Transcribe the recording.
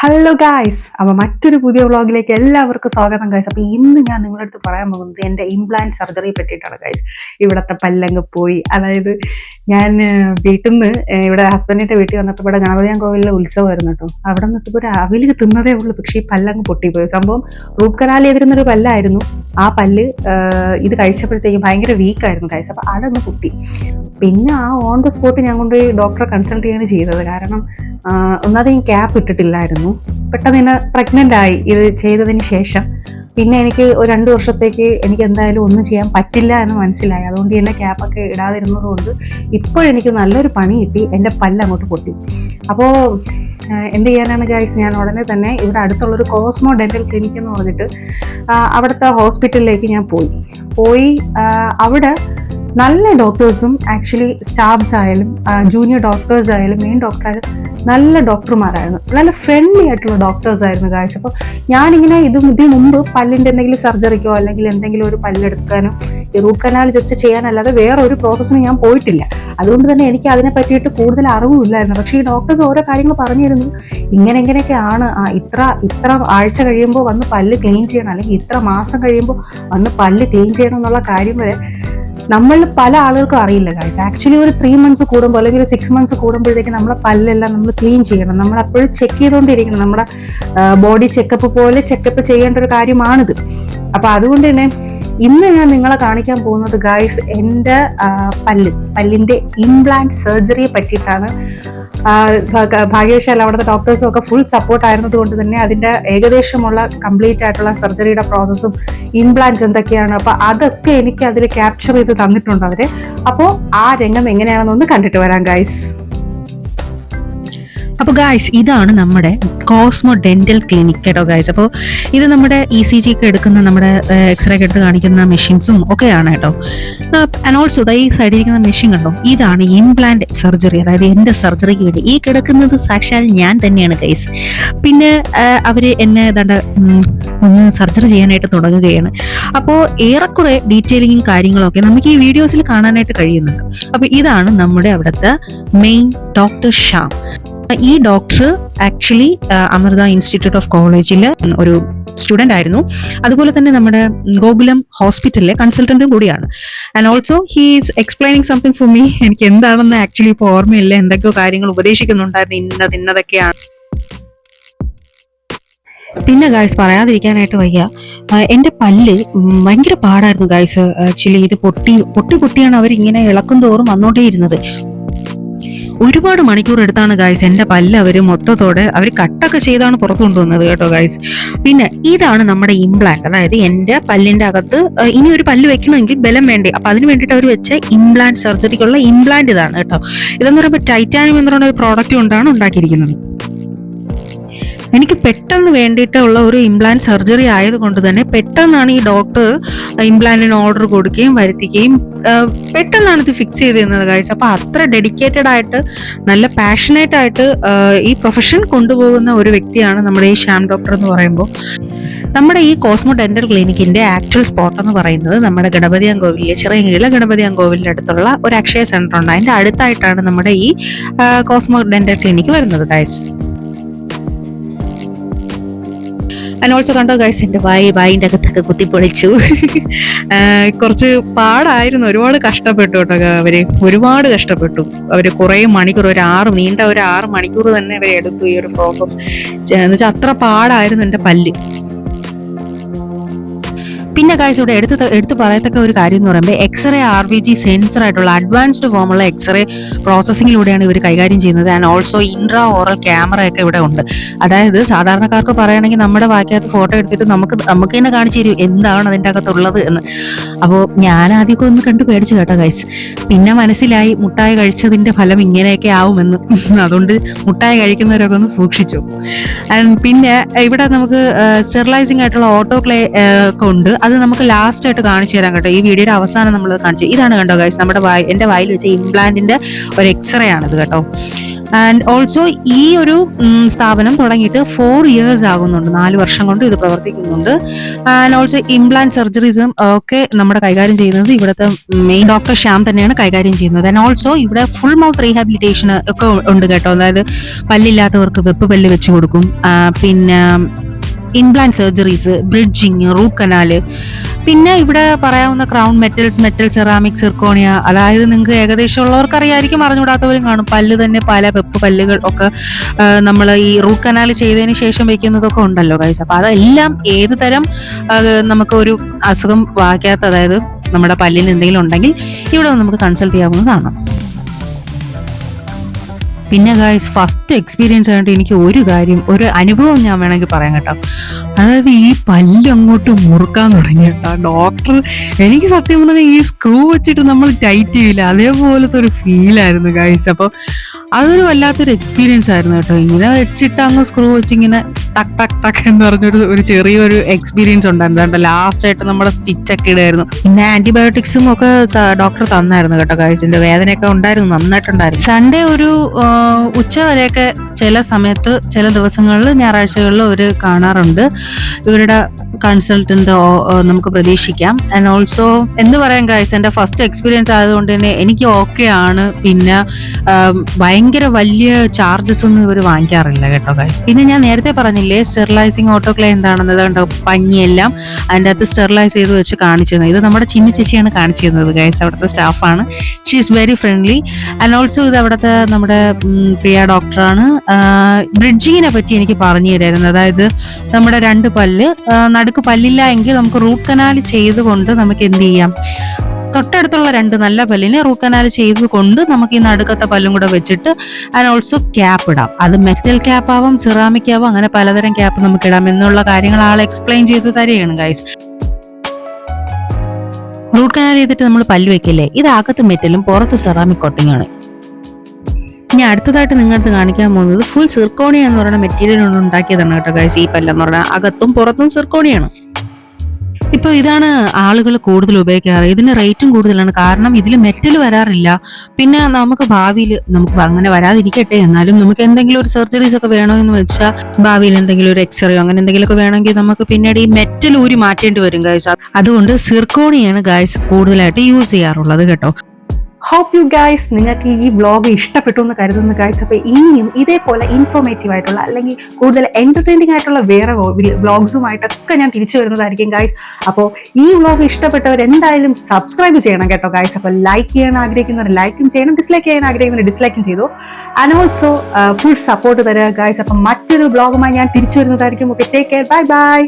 Hello guys, അപ്പോൾ മറ്റൊരു പുതിയ വ്ളോഗിലേക്ക് എല്ലാവർക്കും സ്വാഗതം ഗായ്സ്. അപ്പോൾ ഇന്ന് ഞാൻ നിങ്ങളുടെ അടുത്ത് പറയാൻ പോകുന്നത് എൻ്റെ ഇംപ്ലാന്റ് സർജറി പറ്റിയിട്ടാണ് ഗായ്സ്. ഇവിടുത്തെ പല്ലങ്ങ് പോയി. അതായത് ഞാൻ വീട്ടിൽ നിന്ന് ഇവിടെ ഹസ്ബൻഡിൻ്റെ വീട്ടിൽ വന്നപ്പോൾ ഇവിടെ ഗണപതിയാൻകോവിലിലെ ഉത്സവമായിരുന്നു കേട്ടോ. അവിടെ നിന്നിപ്പോൾ ഒരു അവില് തിന്നതേ ഉള്ളൂ, പക്ഷേ ഈ പല്ലങ്ങ് പൊട്ടിപ്പോയി. സംഭവം റൂട്ട് കനാൽ ചെയ്തിരുന്നൊരു പല്ലായിരുന്നു. ആ പല്ല് ഇത് കഴിച്ചപ്പോഴത്തേക്കും ഭയങ്കര വീക്കായിരുന്നു ഗായ്സ്. അപ്പോൾ അതങ്ങ് പൊട്ടി. പിന്നെ ആ ഓൺ ദ സ്പോട്ട് ഞാൻ കൊണ്ടുപോയി ഡോക്ടറെ കൺസൾട്ട് ചെയ്യാണ് ചെയ്തത്. കാരണം ഒന്നാമത് ഞാൻ ക്യാപ്പ് ഇട്ടിട്ടില്ലായിരുന്നു. പെട്ടെന്ന് തന്നെ പ്രഗ്നൻ്റ് ആയി ഇത് ചെയ്തതിന് ശേഷം. പിന്നെ എനിക്ക് ഒരു 2 വർഷത്തേക്ക് എനിക്ക് എന്തായാലും ഒന്നും ചെയ്യാൻ പറ്റില്ല എന്ന് മനസ്സിലായി. അതുകൊണ്ട് തന്നെ ക്യാപ്പൊക്കെ ഇടാതിരുന്നത് കൊണ്ട് ഇപ്പോഴെനിക്ക് നല്ലൊരു പണി കിട്ടി. എൻ്റെ പല്ല് അങ്ങോട്ട് പൊട്ടി. അപ്പോൾ എന്ത് ചെയ്യാനാണ് ഗൈസ്, ഞാൻ ഉടനെ തന്നെ ഇവിടെ അടുത്തുള്ളൊരു കോസ്മോ ഡെന്റൽ ക്ലിനിക് എന്ന് പറഞ്ഞിട്ട് അവിടുത്തെ ഹോസ്പിറ്റലിലേക്ക് ഞാൻ പോയി. അവിടെ നല്ല ഡോക്ടേഴ്സും ആക്ച്വലി സ്റ്റാഫ്സ് ആയാലും ജൂനിയർ ഡോക്ടേഴ്സ് ആയാലും മെയിൻ ഡോക്ടറായാലും നല്ല ഡോക്ടർമാരായിരുന്നു. നല്ല ഫ്രണ്ട്ലി ആയിട്ടുള്ള ഡോക്ടേഴ്സ് ആയിരുന്നു ഗായ്സ്. അപ്പോൾ ഞാനിങ്ങനെ ഇതിന് മുമ്പ് പല്ലിൻ്റെ എന്തെങ്കിലും സർജറിക്കോ അല്ലെങ്കിൽ എന്തെങ്കിലും ഒരു പല്ലെടുക്കാനോ ഈ റൂട്ട് കനാൽ ജസ്റ്റ് ചെയ്യാനല്ലാതെ വേറെ ഒരു പ്രോസസ്സിന് ഞാൻ പോയിട്ടില്ല. അതുകൊണ്ട് തന്നെ എനിക്ക് അതിനെ പറ്റിയിട്ട് കൂടുതൽ അറിവുമില്ലായിരുന്നു. പക്ഷേ ഈ ഡോക്ടേഴ്സ് ഓരോ കാര്യങ്ങൾ പറഞ്ഞിരുന്നു. ഇങ്ങനെയൊക്കെയാണ്, ഇത്ര ആഴ്ച കഴിയുമ്പോൾ വന്ന് പല്ല് ക്ലീൻ ചെയ്യണം, അല്ലെങ്കിൽ ഇത്ര മാസം കഴിയുമ്പോൾ വന്ന് പല്ല് ക്ലീൻ ചെയ്യണം എന്നുള്ള കാര്യം വരെ നമ്മൾ പല ആളുകൾക്കും അറിയില്ല ഗൈസ്. ആക്ച്വലി ഒരു 3 months കൂടുമ്പോൾ അല്ലെങ്കിൽ ഒരു 6 months കൂടുമ്പോഴത്തേക്ക് നമ്മളെ പല്ലെല്ലാം നമ്മൾ ക്ലീൻ ചെയ്യണം. നമ്മൾ അപ്പോഴും ചെക്ക് ചെയ്തുകൊണ്ടിരിക്കണം. നമ്മുടെ ബോഡി ചെക്കപ്പ് പോലെ ചെക്കപ്പ് ചെയ്യേണ്ട ഒരു കാര്യമാണിത്. അപ്പോൾ അതുകൊണ്ട് തന്നെ ഇന്ന് ഞാൻ നിങ്ങളെ കാണിക്കാൻ പോകുന്നത് ഗൈസ് എൻ്റെ പല്ലിൻ്റെ ഇംപ്ലാന്റ് സർജറിയെ പറ്റിയിട്ടാണ്. ഭാഗ്യവശാൽ അവിടുത്തെ ഡോക്ടേഴ്സും ഒക്കെ ഫുൾ സപ്പോർട്ട് ആയിരുന്നത് കൊണ്ട് തന്നെ അതിൻ്റെ ഏകദേശമുള്ള കംപ്ലീറ്റ് ആയിട്ടുള്ള സർജറിയുടെ പ്രോസസ്സും ഇംപ്ലാന്റ് എന്തൊക്കെയാണ്, അപ്പോൾ അതൊക്കെ എനിക്ക് അതിൽ ക്യാപ്ചർ ചെയ്ത് തന്നിട്ടുണ്ട് അവർ. അപ്പോൾ ആ രംഗം എങ്ങനെയാണെന്നൊന്ന് കണ്ടിട്ട് വരാം ഗൈസ്. അപ്പോൾ ഗായ്സ്, ഇതാണ് നമ്മുടെ കോസ്മോ ഡെന്റൽ ക്ലിനിക് കേട്ടോ ഗായ്സ്. അപ്പോൾ ഇത് നമ്മുടെ ECG ഒക്കെ എടുക്കുന്ന, നമ്മുടെ എക്സ്റേ ഒക്കെ എടുത്ത് കാണിക്കുന്ന മെഷീൻസും ഒക്കെയാണ് കേട്ടോ. ആൻഡ് ഓൾസോ ഈ സൈഡിലിരിക്കുന്ന മെഷീൻ കണ്ടോ, ഇതാണ് ഇംപ്ലാന്റ് സർജറി. അതായത് എൻ്റെ സർജറിക്ക് വേണ്ടി ഈ കിടക്കുന്നത് സാക്ഷാൽ ഞാൻ തന്നെയാണ് ഗൈസ്. പിന്നെ അവര് എന്നെ ഒന്ന് സർജറി ചെയ്യാനായിട്ട് തുടങ്ങുകയാണ്. അപ്പോൾ ഏറെക്കുറെ ഡീറ്റെയിലിങ്ങും കാര്യങ്ങളൊക്കെ നമുക്ക് ഈ വീഡിയോസിൽ കാണാനായിട്ട് കഴിയുന്നുണ്ട്. അപ്പോൾ ഇതാണ് നമ്മുടെ അവിടുത്തെ മെയിൻ ഡോക്ടർ ഷ്യാം. ഈ doctor actually Amrita institute of കോളേജിൽ ഒരു സ്റ്റുഡൻ്റ് ആയിരുന്നു. അതുപോലെ തന്നെ നമ്മുടെ ഗോകുലം ഹോസ്പിറ്റലിലെ കൺസൾട്ടന്റും കൂടിയാണ്. And also he is explaining something for me. എനിക്ക് എന്താണെന്ന് ആക്ച്വലി ഇപ്പോൾ ഓർമ്മയില്ല. എന്തൊക്കെയോ കാര്യങ്ങൾ ഉപദേശിക്കുന്നുണ്ടായിരുന്നു, ഇന്നതൊക്കെയാണ്. പിന്നെ ഗായ്സ്, പറയാതിരിക്കാനായിട്ട് വയ്യ, എൻ്റെ പല്ല് ഭയങ്കര പാടായിരുന്നു ഗായ്സ്. ആക്ച്വലി ഇത് പൊട്ടിയാണ് അവരിങ്ങനെ ഇളക്കും തോറും വന്നോണ്ടേയിരുന്നത്. ഒരുപാട് മണിക്കൂർ എടുത്താണ് ഗായ്സ് എൻ്റെ പല്ല് അവർ മൊത്തത്തോടെ അവർ കട്ടൊക്കെ ചെയ്താണ് പുറത്തു കൊണ്ടുവന്നത് കേട്ടോ ഗായ്സ്. പിന്നെ ഇതാണ് നമ്മുടെ ഇംപ്ലാന്റ്. അതായത് എൻ്റെ പല്ലിൻ്റെ അകത്ത് ഇനി ഒരു പല്ല് വെക്കണമെങ്കിൽ ബലം വേണ്ടേ, അപ്പൊ അതിന് വേണ്ടിയിട്ട് അവർ വെച്ച ഇംപ്ലാന്റ് സർജറിക്കുള്ള ഇംപ്ലാന്റ് ഇതാണ് കേട്ടോ. ഇതെന്ന് പറയുമ്പോൾ ടൈറ്റാനിയം എന്ന് പറയുന്ന ഒരു പ്രോഡക്റ്റ് കൊണ്ടാണ് ഉണ്ടാക്കിയിരിക്കുന്നത്. എനിക്ക് പെട്ടെന്ന് വേണ്ടിയിട്ടുള്ള ഒരു ഇംപ്ലാന്റ് സർജറി ആയതുകൊണ്ട് തന്നെ പെട്ടെന്നാണ് ഈ ഡോക്ടർ ഇംപ്ലാന്റിന് ഓർഡർ കൊടുക്കുകയും വരുത്തുകയും പെട്ടെന്നാണ് ഇത് ഫിക്സ് ചെയ്ത് തരുന്നത് ഗൈസ്. അപ്പോൾ അത്ര ഡെഡിക്കേറ്റഡ് ആയിട്ട് നല്ല പാഷനേറ്റ് ആയിട്ട് ഈ പ്രൊഫഷൻ കൊണ്ടുപോകുന്ന ഒരു വ്യക്തിയാണ് നമ്മുടെ ഈ ഷ്യാം ഡോക്ടർ എന്ന് പറയുമ്പോൾ. നമ്മുടെ ഈ കോസ്മോ ഡെന്റൽ ക്ലിനിക്കിന്റെ ആക്ച്വൽ സ്പോട്ട് എന്ന് പറയുന്നത് നമ്മുടെ ഗണപതിയാൻകോവിലിലെ ചിറയൻകീഴിലെ ഗണപതിയാൻകോവിലിന്റെ അടുത്തുള്ള ഒരു അക്ഷയ സെന്റർ ഉണ്ട്. അതിന്റെ അടുത്തായിട്ടാണ് നമ്മുടെ ഈ കോസ്മോ ഡെന്റൽ ക്ലിനിക്ക് വരുന്നത് ഗൈസ്. ആൻഡ് ഓൾസോ കണ്ടോ ഗൈസ്, എൻ്റെ വായിൻ്റെ അകത്തൊക്കെ കുത്തിപ്പൊളിച്ചു. കുറച്ച് പാടായിരുന്നു, ഒരുപാട് കഷ്ടപ്പെട്ടു കേട്ടോ. ഒരുപാട് കഷ്ടപ്പെട്ടു അവർ. കുറേ മണിക്കൂർ, നീണ്ട ഒരു 6 മണിക്കൂർ തന്നെ അവർ എടുത്തു ഈ ഒരു പ്രോസസ്സ്. എന്ന് വെച്ചാൽ അത്ര പാടായിരുന്നു എൻ്റെ പല്ല്. പിന്നെ ഗൈസ്, ഇവിടെ എടുത്ത് പറയത്തക്ക ഒരു കാര്യം എന്ന് പറയുമ്പോൾ എക്സ്റേ RVG സെൻസർ ആയിട്ടുള്ള അഡ്വാൻസ്ഡ് ഫോമുള്ള എക്സ്റേ പ്രോസസ്സിങ്ങിലൂടെയാണ് ഇവർ കൈകാര്യം ചെയ്യുന്നത്. ആൻഡ് ഓൾസോ ഇൻട്രാ ഓറൽ ക്യാമറയൊക്കെ ഇവിടെ ഉണ്ട്. അതായത് സാധാരണക്കാർക്ക് പറയുകയാണെങ്കിൽ നമ്മുടെ വാക്കകത്ത് ഫോട്ടോ എടുത്തിട്ട് നമുക്ക് തന്നെ കാണിച്ചു തരും എന്താണ് അതിൻ്റെ അകത്തുള്ളത് എന്ന്. അപ്പോൾ ഞാൻ ആദ്യമൊക്കെ ഒന്ന് കണ്ടു പേടിച്ചു കേട്ടോ ഗൈസ്. പിന്നെ മനസ്സിലായി മുട്ടായി കഴിച്ചതിൻ്റെ ഫലം ഇങ്ങനെയൊക്കെ ആവുമെന്ന്. അതുകൊണ്ട് മുട്ടായി കഴിക്കുന്നവരൊക്കെ ഒന്ന് സൂക്ഷിച്ചു. ആൻഡ് പിന്നെ ഇവിടെ നമുക്ക് സ്റ്റെറിലൈസിങ് ആയിട്ടുള്ള ഓട്ടോക്ലേ ഒക്കെ ഉണ്ട്. അത് നമുക്ക് ലാസ്റ്റ് ആയിട്ട് കാണിച്ചു തരാം കേട്ടോ. ഈ വീഡിയോയുടെ അവസാനം നമ്മൾ കാണിച്ചു. ഇതാണ് കണ്ടോ ഗൈസ്, നമ്മുടെ എൻ്റെ വായിൽ വെച്ച ഇംപ്ലാന്റിന്റെ ഒരു എക്സ്റേ ആണിത് കേട്ടോ. ആൻഡ് ഓൾസോ ഈ ഒരു സ്ഥാപനം തുടങ്ങിയിട്ട് 4 years ആകുന്നുണ്ട്, 4 വർഷം കൊണ്ട് ഇത് പ്രവർത്തിക്കുന്നുണ്ട്. ആൻഡ് ഓൾസോ ഇംപ്ലാന്റ് സർജറീസും ഒക്കെ നമ്മുടെ കൈകാര്യം ചെയ്യുന്നത് ഇവിടുത്തെ മെയിൻ ഡോക്ടർ ശ്യാം തന്നെയാണ് കൈകാര്യം ചെയ്യുന്നത്. ആൻഡ് ഓൾസോ ഇവിടെ ഫുൾ മൗത്ത് റീഹാബിലിറ്റേഷൻ ഒക്കെ ഉണ്ട് കേട്ടോ. അതായത് പല്ലില്ലാത്തവർക്ക് വെപ്പ് പല്ല് വെച്ച് കൊടുക്കും, പിന്നെ implant surgeries, bridging, root canal, പിന്നെ ഇവിടെ പറയാവുന്ന crown metals, metal ceramic, zirconia. അതായത് നിങ്ങൾക്ക് ഏകദേശം ഉള്ളവർക്ക് അറിയായിരിക്കും, അറിഞ്ഞുകൂടാത്തവരും കാണും. പല്ല് തന്നെ പല വെപ്പ് പല്ലുകൾ ഒക്കെ നമ്മൾ ഈ റൂട്ട് കനാൽ ചെയ്തതിന് ശേഷം വെക്കുന്നതൊക്കെ ഉണ്ടല്ലോ ഗൈസ്. അപ്പൊ അതെല്ലാം ഏത് തരം നമുക്ക് ഒരു അസുഖം വാക്കാത്ത, അതായത് നമ്മുടെ പല്ലിന് എന്തെങ്കിലും ഉണ്ടെങ്കിൽ ഇവിടെ നമുക്ക് കൺസൾട്ട് ചെയ്യാവുന്നതാണ്. പിന്നെ ഗൈസ്, ഫസ്റ്റ് എക്സ്പീരിയൻസ് ആയിട്ട് എനിക്ക് ഒരു അനുഭവം ഞാൻ വേണമെങ്കിൽ പറയാം കേട്ടോ. അതായത് ഈ പല്ല് അങ്ങോട്ട് മുറുക്കാൻ തുടങ്ങി കേട്ടോ ഡോക്ടർ. എനിക്ക് സത്യം പറഞ്ഞാൽ ഈ സ്ക്രൂ വെച്ചിട്ട് നമ്മൾ ടൈറ്റ് ചെയ്യില്ല, അതേപോലത്തെ ഒരു ഫീലായിരുന്നു ഗൈസ്. അപ്പോൾ അതൊരു വല്ലാത്തൊരു എക്സ്പീരിയൻസ് ആയിരുന്നു കേട്ടോ. ഇങ്ങനെ വെച്ചിട്ട് അങ്ങ് സ്ക്രൂ വെച്ച് ഇങ്ങനെ ടക്ക് ടക്ക് ടക്ക് എന്ന് പറഞ്ഞൊരു ചെറിയൊരു എക്സ്പീരിയൻസ് ഉണ്ടായിരുന്നു കേട്ടോ. ലാസ്റ്റ് ആയിട്ട് നമ്മുടെ സ്റ്റിച്ചൊക്കെ ഇടായിരുന്നു. പിന്നെ ആന്റിബയോട്ടിക്സും ഒക്കെ ഡോക്ടർ തന്നായിരുന്നു കേട്ടോ ഗൈസിന്റെ. വേദനയൊക്കെ ഉണ്ടായിരുന്നു, നന്നായിട്ടുണ്ടായിരുന്നു. സൺഡേ ഒരു ഉച്ച വരെയൊക്കെ ചില സമയത്ത്, ചില ദിവസങ്ങളിൽ, ഞായറാഴ്ചകളിൽ ഒരു കാണാറുണ്ട്. ഇവരുടെ കൺസൾട്ടന്റ് നമുക്ക് പ്രതീക്ഷിക്കാം. ആൻഡ് ഓൾസോ എന്ത് പറയാം ഗൈസ്, എൻ്റെ ഫസ്റ്റ് എക്സ്പീരിയൻസ് ആയതുകൊണ്ട് തന്നെ എനിക്ക് ഓക്കെ ആണ്. പിന്നെ ഭയങ്കര വലിയ ചാർജസ് ഒന്നും ഇവർ വാങ്ങിക്കാറില്ല കേട്ടോ ഗൈസ്. പിന്നെ ഞാൻ നേരത്തെ പറഞ്ഞില്ലേ സ്റ്റെറിലൈസിങ് ഓട്ടോക്ലേവ് എന്താണെന്ന്, കണ്ടോ പഞ്ഞിയെല്ലാം അതിൻ്റെ അകത്ത് സ്റ്റെറിലൈസ് ചെയ്ത് വെച്ച് കാണിച്ചത്. ഇത് നമ്മുടെ ചിന്നു ചേച്ചിയാണ് കാണിച്ചു തന്നത് ഗൈസ്, അവിടുത്തെ സ്റ്റാഫാണ്. She is very friendly. And also ഇത് അവിടുത്തെ നമ്മുടെ പ്രിയ ഡോക്ടറാണ്. ബ്രിഡ്ജിങ്ങിനെ പറ്റി എനിക്ക് പറഞ്ഞു തരായിരുന്നു. അതായത് നമ്മുടെ 2 പല്ല് നടുക്ക് പല്ലില്ല എങ്കിൽ നമുക്ക് റൂട്ട് കനാൽ ചെയ്തുകൊണ്ട് നമുക്ക് എന്ത് ചെയ്യാം, തൊട്ടടുത്തുള്ള 2 നല്ല പല്ലിനെ റൂട്ട് കനാൽ ചെയ്തുകൊണ്ട് നമുക്ക് ഈ നടുക്കത്തെ പല്ലും കൂടെ വെച്ചിട്ട് ആൻഡ് ഓൾസോ ക്യാപ്പ് ഇടാം. അത് മെറ്റൽ ക്യാപ്പ് ആവാം, സിറാമിക് ആവാം, അങ്ങനെ പലതരം ക്യാപ്പ് നമുക്ക് ഇടാം എന്നുള്ള കാര്യങ്ങൾ ആൾ എക്സ്പ്ലെയിൻ ചെയ്ത് തരികയാണ് ഗൈസ്. റൂട്ട് കനാൽ ചെയ്തിട്ട് നമ്മൾ പല്ല് വെക്കില്ലേ, ഇത് അകത്ത് മെറ്റലും പുറത്ത് സെറാമിക് കോട്ടിംഗ് ആണ്. ഇനി അടുത്തതായിട്ട് നിങ്ങൾക്ക് കാണിക്കാൻ പോകുന്നത് ഫുൾ സിർക്കോണിയ എന്ന് പറയുന്ന മെറ്റീരിയൽ കൊണ്ട് ഉണ്ടാക്കിയതാണ് കേട്ടോ ഗൈസ്. ഈ പല്ലെന്ന് പറഞ്ഞാൽ അകത്തും പുറത്തും സിർക്കോണിയാണ്. ഇപ്പൊ ഇതാണ് ആളുകൾ കൂടുതൽ ഉപയോഗിക്കാറ്. ഇതിന് റേറ്റും കൂടുതലാണ്, കാരണം ഇതിൽ മെറ്റൽ വരാറില്ല. പിന്നെ നമുക്ക് ഭാവിയിൽ നമുക്ക് അങ്ങനെ വരാതിരിക്കട്ടെ, എന്നാലും നമുക്ക് എന്തെങ്കിലും ഒരു സർജറീസ് ഒക്കെ വേണമെന്ന് വെച്ചാൽ, ഭാവിയിൽ എന്തെങ്കിലും ഒരു എക്സ്റേയോ അങ്ങനെ എന്തെങ്കിലുമൊക്കെ വേണമെങ്കിൽ നമുക്ക് പിന്നീട് ഈ മെറ്റൽ ഊരി മാറ്റേണ്ടി വരും ഗൈസ്. അതുകൊണ്ട് സിർക്കോണിയാണ് ഗൈസ് കൂടുതലായിട്ട് യൂസ് ചെയ്യാറുള്ളത് കേട്ടോ. ഹോപ്പ് യു ഗൈസ് നിങ്ങൾക്ക് ഈ വ്ളോഗ് ഇഷ്ടപ്പെട്ടു എന്ന് കരുതുന്നു ഗൈസ്. അപ്പോൾ ഇനിയും ഇതേപോലെ ഇൻഫോർമേറ്റീവ് ആയിട്ടുള്ള അല്ലെങ്കിൽ കൂടുതൽ എന്റർടൈനിങ് ആയിട്ടുള്ള വേറെ വ്ളോഗ്സുമായിട്ടൊക്കെ ഞാൻ തിരിച്ചു വരുന്നതായിരിക്കും ഗൈസ്. അപ്പോൾ ഈ വ്ളോഗ് ഇഷ്ടപ്പെട്ടവർ എന്തായാലും സബ്സ്ക്രൈബ് ചെയ്യണം കേട്ടോ ഗൈസ്. അപ്പോൾ ലൈക്ക് ചെയ്യാൻ ആഗ്രഹിക്കുന്നവർ ലൈക്കും ചെയ്യണം, ഡിസ്ലൈക്ക് ചെയ്യാൻ ആഗ്രഹിക്കുന്നവർ ഡിസ്ലൈക്കും ചെയ്തു. ആൻഡ് ഓൾസോ ഫുൾ സപ്പോർട്ട് തരിക ഗൈസ്. അപ്പം മറ്റൊരു വ്ളോഗുമായി ഞാൻ തിരിച്ചു വരുന്നതായിരിക്കും. Okay, take care, bye bye.